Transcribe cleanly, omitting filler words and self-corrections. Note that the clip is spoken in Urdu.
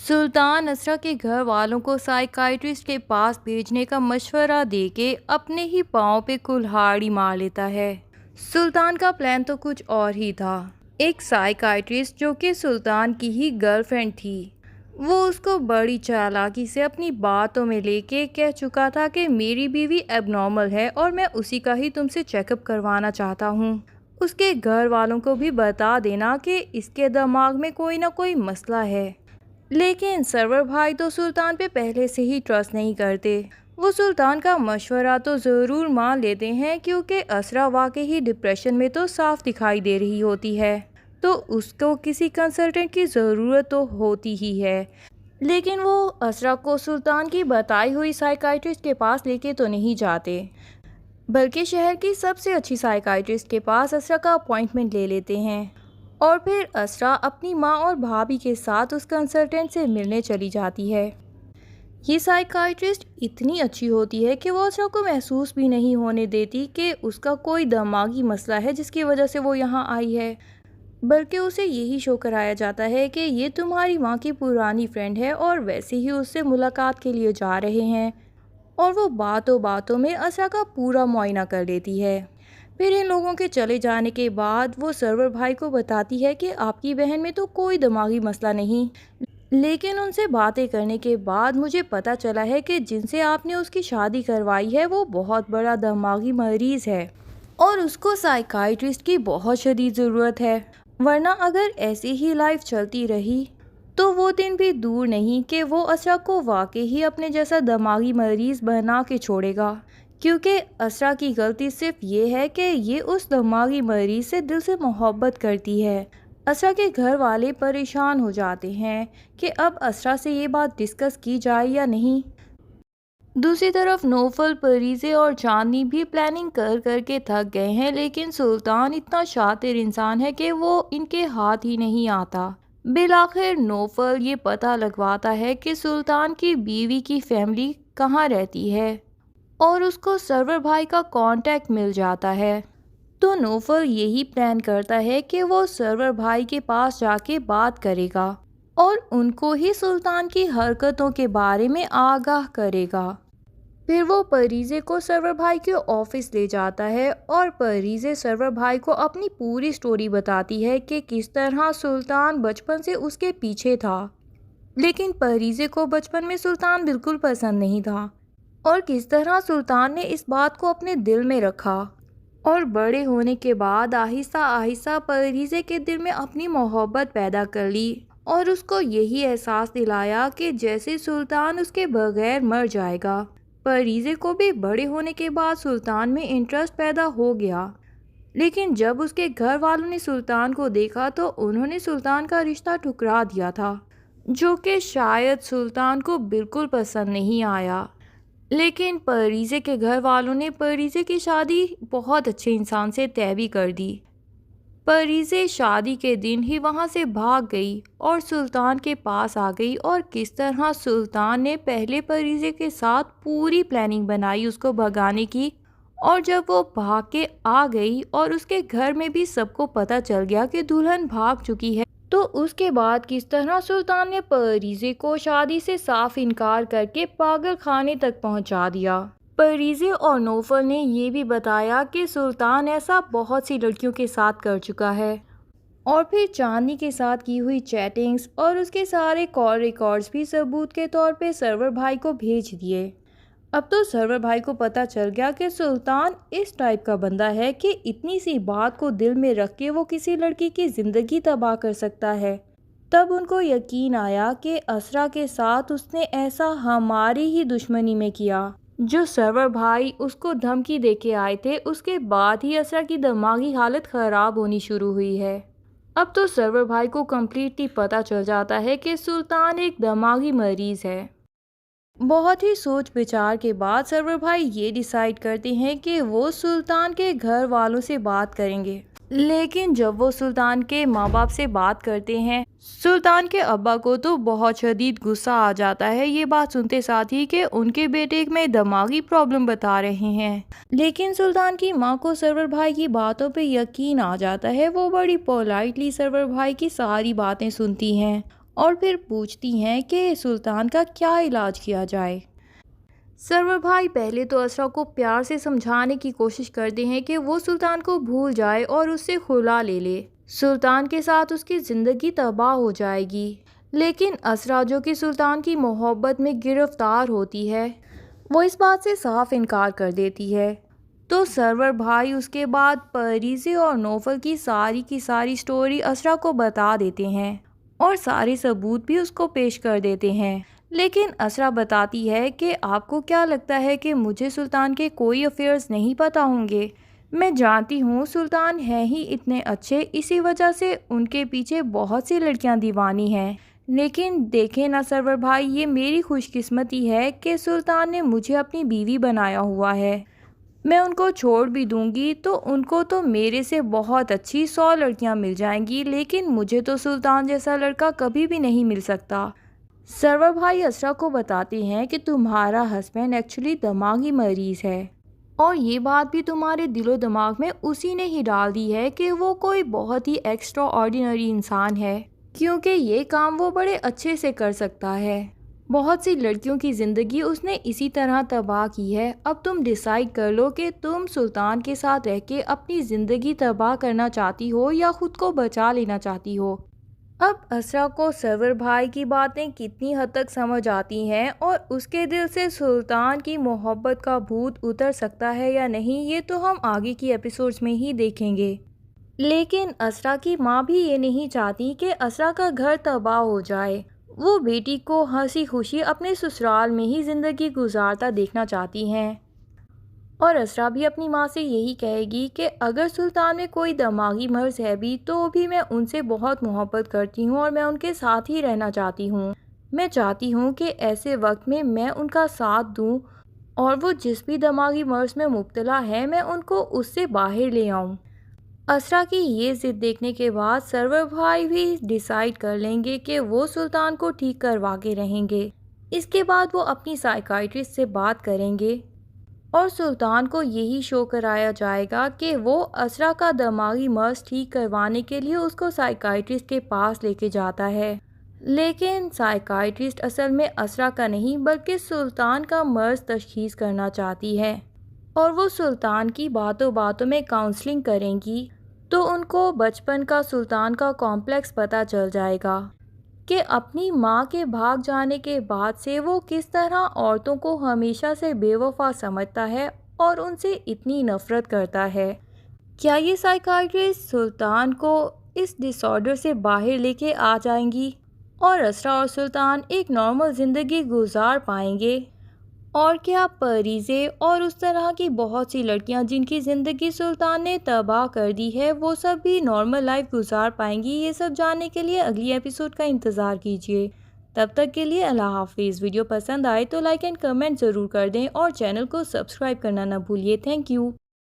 سلطان اسرا کے گھر والوں کو سائیکائٹرسٹ کے پاس بھیجنے کا مشورہ دے کے اپنے ہی پاؤں پہ کلہاڑی مار لیتا ہے۔ سلطان کا پلان تو کچھ اور ہی تھا۔ ایک سائیکائٹرسٹ جو کہ سلطان کی ہی گرل فرینڈ تھی، وہ اس کو بڑی چالاکی سے اپنی باتوں میں لے کے کہہ چکا تھا کہ میری بیوی ایب نارمل ہے اور میں اسی کا ہی تم سے چیک اپ کروانا چاہتا ہوں۔ اس کے گھر والوں کو بھی بتا دینا کہ اس کے دماغ میں کوئی نہ کوئی مسئلہ ہے۔ لیکن سرور بھائی تو سلطان پہ پہلے سے ہی ٹرسٹ نہیں کرتے۔ وہ سلطان کا مشورہ تو ضرور مان لیتے ہیں کیونکہ اسرا واقعی ہی ڈپریشن میں تو صاف دکھائی دے رہی ہوتی ہے، تو اس کو کسی کنسلٹنٹ کی ضرورت تو ہوتی ہی ہے۔ لیکن وہ اسرا کو سلطان کی بتائی ہوئی سائیکائٹرسٹ کے پاس لے کے تو نہیں جاتے، بلکہ شہر کی سب سے اچھی سائیکائٹرسٹ کے پاس اسرا کا اپوائنٹمنٹ لے لیتے ہیں، اور پھر اسرا اپنی ماں اور بھابھی کے ساتھ اس کنسلٹنٹ سے ملنے چلی جاتی ہے۔ یہ سائیکائٹرسٹ اتنی اچھی ہوتی ہے کہ وہ اسرا کو محسوس بھی نہیں ہونے دیتی کہ اس کا کوئی دماغی مسئلہ ہے جس کی وجہ سے وہ یہاں آئی ہے، بلکہ اسے یہی شو کرایا جاتا ہے کہ یہ تمہاری ماں کی پرانی فرینڈ ہے اور ویسے ہی اس سے ملاقات کے لیے جا رہے ہیں، اور وہ باتوں باتوں میں اسرا کا پورا معائنہ کر لیتی ہے۔ پھر ان لوگوں کے چلے جانے کے بعد وہ سرور بھائی کو بتاتی ہے کہ آپ کی بہن میں تو کوئی دماغی مسئلہ نہیں، لیکن ان سے باتیں کرنے کے بعد مجھے پتہ چلا ہے کہ جن سے آپ نے اس کی شادی کروائی ہے وہ بہت بڑا دماغی مریض ہے اور اس کو سائیکائٹرسٹ کی بہت شدید ضرورت ہے، ورنہ اگر ایسی ہی لائف چلتی رہی تو وہ دن بھی دور نہیں کہ وہ اسرا کو واقعی ہی اپنے جیسا دماغی مریض بنا کے چھوڑے گا، کیونکہ اسرا کی غلطی صرف یہ ہے کہ یہ اس دماغی مریض سے دل سے محبت کرتی ہے۔ اسرا کے گھر والے پریشان ہو جاتے ہیں کہ اب اسرا سے یہ بات ڈسکس کی جائے یا نہیں۔ دوسری طرف نوفل، پریزے اور چاندنی بھی پلاننگ کر کر کے تھک گئے ہیں، لیکن سلطان اتنا شاطر انسان ہے کہ وہ ان کے ہاتھ ہی نہیں آتا۔ بالآخر نوفل یہ پتہ لگواتا ہے کہ سلطان کی بیوی کی فیملی کہاں رہتی ہے اور اس کو سرور بھائی کا کانٹیکٹ مل جاتا ہے، تو نوفل یہی پلان کرتا ہے کہ وہ سرور بھائی کے پاس جا کے بات کرے گا اور ان کو ہی سلطان کی حرکتوں کے بارے میں آگاہ کرے گا۔ پھر وہ پریزے کو سرور بھائی کے آفس لے جاتا ہے اور پریزے سرور بھائی کو اپنی پوری سٹوری بتاتی ہے کہ کس طرح سلطان بچپن سے اس کے پیچھے تھا، لیکن پریزے کو بچپن میں سلطان بالکل پسند نہیں تھا، اور کس طرح سلطان نے اس بات کو اپنے دل میں رکھا اور بڑے ہونے کے بعد آہستہ آہستہ پریزے کے دل میں اپنی محبت پیدا کر لی اور اس کو یہی احساس دلایا کہ جیسے سلطان اس کے بغیر مر جائے گا۔ پریزے کو بھی بڑے ہونے کے بعد سلطان میں انٹرسٹ پیدا ہو گیا، لیکن جب اس کے گھر والوں نے سلطان کو دیکھا تو انہوں نے سلطان کا رشتہ ٹھکرا دیا تھا، جو کہ شاید سلطان کو بالکل پسند نہیں آیا۔ لیکن پریزے کے گھر والوں نے پریزے کی شادی بہت اچھے انسان سے طے بھی کر دی۔ پریزے شادی کے دن ہی وہاں سے بھاگ گئی اور سلطان کے پاس آ گئی، اور کس طرح سلطان نے پہلے پریزے کے ساتھ پوری پلاننگ بنائی اس کو بھگانے کی، اور جب وہ بھاگ کے آ گئی اور اس کے گھر میں بھی سب کو پتہ چل گیا کہ دلہن بھاگ چکی ہے، تو اس کے بعد کس طرح سلطان نے پریزے کو شادی سے صاف انکار کر کے پاگل خانے تک پہنچا دیا۔ پریزے اور نوفل نے یہ بھی بتایا کہ سلطان ایسا بہت سی لڑکیوں کے ساتھ کر چکا ہے، اور پھر چاندنی کے ساتھ کی ہوئی چیٹنگز اور اس کے سارے کال ریکارڈز بھی ثبوت کے طور پہ سرور بھائی کو بھیج دیے۔ اب تو سرور بھائی کو پتہ چل گیا کہ سلطان اس ٹائپ کا بندہ ہے کہ اتنی سی بات کو دل میں رکھ کے وہ کسی لڑکی کی زندگی تباہ کر سکتا ہے۔ تب ان کو یقین آیا کہ اسرا کے ساتھ اس نے ایسا ہماری ہی دشمنی میں کیا۔ جو سرور بھائی اس کو دھمکی دے کے آئے تھے، اس کے بعد ہی اسرا کی دماغی حالت خراب ہونی شروع ہوئی ہے۔ اب تو سرور بھائی کو کمپلیٹلی پتہ چل جاتا ہے کہ سلطان ایک دماغی مریض ہے۔ بہت ہی سوچ بچار کے بعد سرور بھائی یہ ڈیسائیڈ کرتے ہیں کہ وہ سلطان کے گھر والوں سے بات کریں گے، لیکن جب وہ سلطان کے ماں باپ سے بات کرتے ہیں، سلطان کے ابا کو تو بہت شدید غصہ آ جاتا ہے یہ بات سنتے ساتھ ہی کہ ان کے بیٹے میں دماغی پرابلم بتا رہے ہیں، لیکن سلطان کی ماں کو سرور بھائی کی باتوں پہ یقین آ جاتا ہے۔ وہ بڑی پولائٹلی سرور بھائی کی ساری باتیں سنتی ہیں اور پھر پوچھتی ہیں کہ سلطان کا کیا علاج کیا جائے۔ سرور بھائی پہلے تو اسرا کو پیار سے سمجھانے کی کوشش کرتے ہیں کہ وہ سلطان کو بھول جائے اور اس سے خلا لے لے، سلطان کے ساتھ اس کی زندگی تباہ ہو جائے گی۔ لیکن اسرا جو کہ سلطان کی محبت میں گرفتار ہوتی ہے، وہ اس بات سے صاف انکار کر دیتی ہے۔ تو سرور بھائی اس کے بعد پریزے اور نوفل کی ساری سٹوری اسرا کو بتا دیتے ہیں اور سارے ثبوت بھی اس کو پیش کر دیتے ہیں۔ لیکن اسرا بتاتی ہے کہ آپ کو کیا لگتا ہے کہ مجھے سلطان کے کوئی افیئرز نہیں پتہ ہوں گے؟ میں جانتی ہوں سلطان ہیں ہی اتنے اچھے، اسی وجہ سے ان کے پیچھے بہت سی لڑکیاں دیوانی ہیں۔ لیکن دیکھیں نا سرور بھائی، یہ میری خوش قسمتی ہے کہ سلطان نے مجھے اپنی بیوی بنایا ہوا ہے۔ میں ان کو چھوڑ بھی دوں گی تو ان کو تو میرے سے بہت اچھی 100 لڑکیاں مل جائیں گی، لیکن مجھے تو سلطان جیسا لڑکا کبھی بھی نہیں مل سکتا۔ سرور بھائی اسرا کو بتاتے ہیں کہ تمہارا ہسبینڈ ایکچولی دماغی مریض ہے، اور یہ بات بھی تمہارے دل و دماغ میں اسی نے ہی ڈال دی ہے کہ وہ کوئی بہت ہی ایکسٹرا آرڈینری انسان ہے، کیونکہ یہ کام وہ بڑے اچھے سے کر سکتا ہے۔ بہت سی لڑکیوں کی زندگی اس نے اسی طرح تباہ کی ہے۔ اب تم ڈیسائیڈ کر لو کہ تم سلطان کے ساتھ رہ کے اپنی زندگی تباہ کرنا چاہتی ہو یا خود کو بچا لینا چاہتی ہو۔ اب اسرا کو سرور بھائی کی باتیں کتنی حد تک سمجھ آتی ہیں اور اس کے دل سے سلطان کی محبت کا بھوت اتر سکتا ہے یا نہیں، یہ تو ہم آگے کی ایپیسوڈز میں ہی دیکھیں گے۔ لیکن اسرا کی ماں بھی یہ نہیں چاہتی کہ اسرا کا گھر تباہ ہو جائے، وہ بیٹی کو ہنسی خوشی اپنے سسرال میں ہی زندگی گزارتا دیکھنا چاہتی ہیں۔ اور اسرا بھی اپنی ماں سے یہی کہے گی کہ اگر سلطان میں کوئی دماغی مرض ہے بھی میں ان سے بہت محبت کرتی ہوں اور میں ان کے ساتھ ہی رہنا چاہتی ہوں۔ میں چاہتی ہوں کہ ایسے وقت میں ان کا ساتھ دوں اور وہ جس بھی دماغی مرض میں مبتلا ہے میں ان کو اس سے باہر لے آؤں۔ اسرا کی یہ ضد دیکھنے کے بعد سرور بھائی بھی ڈیسائیڈ کر لیں گے کہ وہ سلطان کو ٹھیک کروا کے رہیں گے۔ اس کے بعد وہ اپنی سائیکائٹرسٹ سے بات کریں گے اور سلطان کو یہی شو کرایا جائے گا کہ وہ اسرا کا دماغی مرض ٹھیک کروانے کے لیے اس کو سائیکائٹرسٹ کے پاس لے کے جاتا ہے۔ لیکن سائیکائٹرسٹ اصل میں اسرا کا نہیں بلکہ سلطان کا مرض تشخیص کرنا چاہتی ہے، اور وہ سلطان کی باتوں باتوں میں کاؤنسلنگ کریں گی تو ان کو بچپن کا سلطان کا کمپلیکس پتہ چل جائے گا کہ اپنی ماں کے بھاگ جانے کے بعد سے وہ کس طرح عورتوں کو ہمیشہ سے بے وفا سمجھتا ہے اور ان سے اتنی نفرت کرتا ہے۔ کیا یہ سائیکائٹرسٹ سلطان کو اس ڈس آرڈر سے باہر لے کے آ جائیں گی اور اسرا اور سلطان ایک نارمل زندگی گزار پائیں گے؟ اور کیا پریزے اور اس طرح کی بہت سی لڑکیاں جن کی زندگی سلطان نے تباہ کر دی ہے وہ سب بھی نارمل لائف گزار پائیں گی؟ یہ سب جاننے کے لیے اگلی ایپیسوڈ کا انتظار کیجیے۔ تب تک کے لیے اللہ حافظ۔ ویڈیو پسند آئے تو لائک اینڈ کمنٹ ضرور کر دیں اور چینل کو سبسکرائب کرنا نہ بھولیے۔ Thank you.